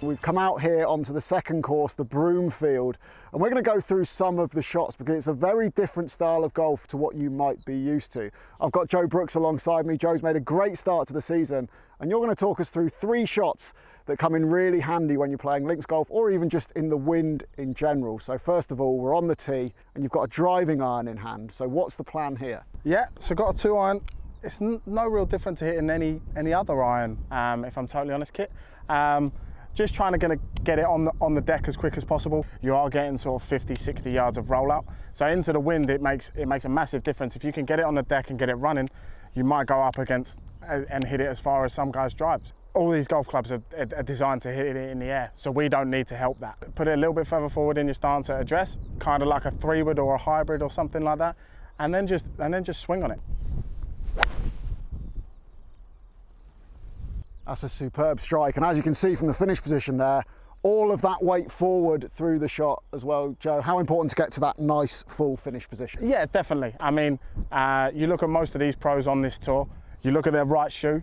We've come out here onto the second course, the Broomfield, and we're going to go through some of the shots because it's a very different style of golf to what you might be used to. I've got Joe Brooks alongside me. Joe's made a great start to the season, and you're going to talk us through 3 shots that come in really handy when you're playing links golf or even just in the wind in general. So first of all, we're on the tee and you've got a driving iron in hand. So what's the plan here? Yeah, so got a 2 iron. It's no real different to hitting any other iron, if I'm totally honest, Kit. Just trying to get it on the deck as quick as possible. You are getting sort of 50, 60 yards of rollout. So into the wind, it makes a massive difference. If you can get it on the deck and get it running, you might go up against and hit it as far as some guys' drives. All these golf clubs are designed to hit it in the air, so we don't need to help that. Put it a little bit further forward in your stance at address, kind of like a 3-wood or a hybrid or something like that, and then just swing on it. That's a superb strike, and as you can see from the finish position there, all of that weight forward through the shot as well. Joe, how important to get to that nice full finish position? Yeah, definitely. I mean, you look at most of these pros on this tour, you look at their right shoe,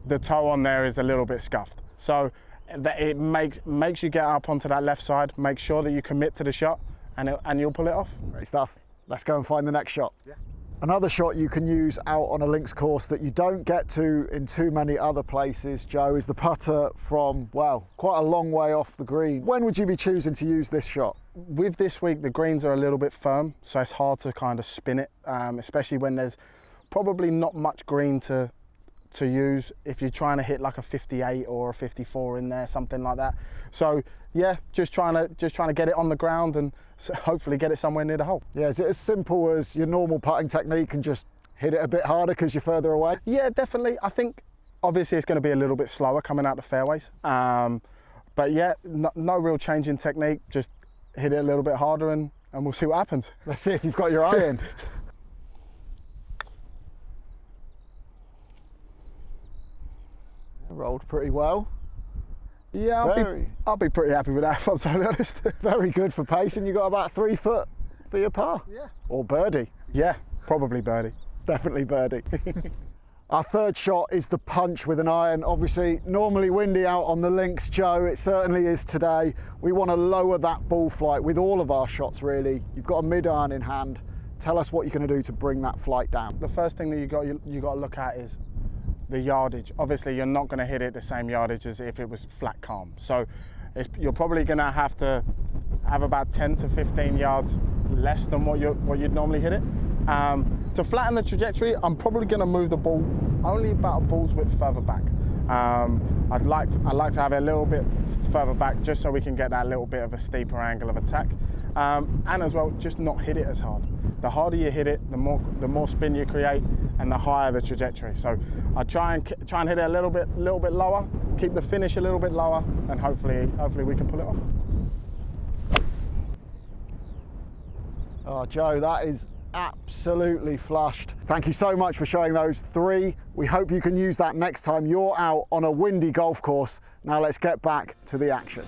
the toe on there is a little bit scuffed. So it makes you get up onto that left side, make sure that you commit to the shot, and you'll pull it off. Great stuff. Let's go and find the next shot. Yeah. Another shot you can use out on a links course that you don't get to in too many other places, Joe, is the putter from, well, quite a long way off the green. When would you be choosing to use this shot? With this week, the greens are a little bit firm, so it's hard to kind of spin it, especially when there's probably not much green to use if you're trying to hit like a 58 or a 54 in there, something like that. So yeah, just trying to get it on the ground and hopefully get it somewhere near the hole. Yeah, is it as simple as your normal putting technique and just hit it a bit harder because you're further away? Yeah, definitely. I think obviously it's going to be a little bit slower coming out the fairways, but yeah, no real change in technique, just hit it a little bit harder and we'll see what happens. Let's see if you've got your iron. Rolled pretty well. Yeah, I'll be pretty happy with that if I'm totally honest. Very good for pace, and you got about 3 foot for your par. Yeah. Or birdie. Yeah, probably birdie. Definitely birdie. Our third shot is the punch with an iron. Obviously, normally windy out on the links, Joe. It certainly is today. We want to lower that ball flight with all of our shots, really. You've got a mid-iron in hand. Tell us what you're going to do to bring that flight down. The first thing that you got to look at is the yardage. Obviously, you're not going to hit it the same yardage as if it was flat calm. So you're probably going to have about 10 to 15 yards less than what you'd normally hit it. To flatten the trajectory, I'm probably going to move the ball only about a ball's width further back. I'd like to have it a little bit further back just so we can get that little bit of a steeper angle of attack, and as well just not hit it as hard. The harder you hit it, the more spin you create, and the higher the trajectory. So I try and hit it a little bit lower, keep the finish a little bit lower, and hopefully we can pull it off. Oh, Joe, that is absolutely flushed. Thank you so much for showing those 3. We hope you can use that next time you're out on a windy golf course. Now let's get back to the action.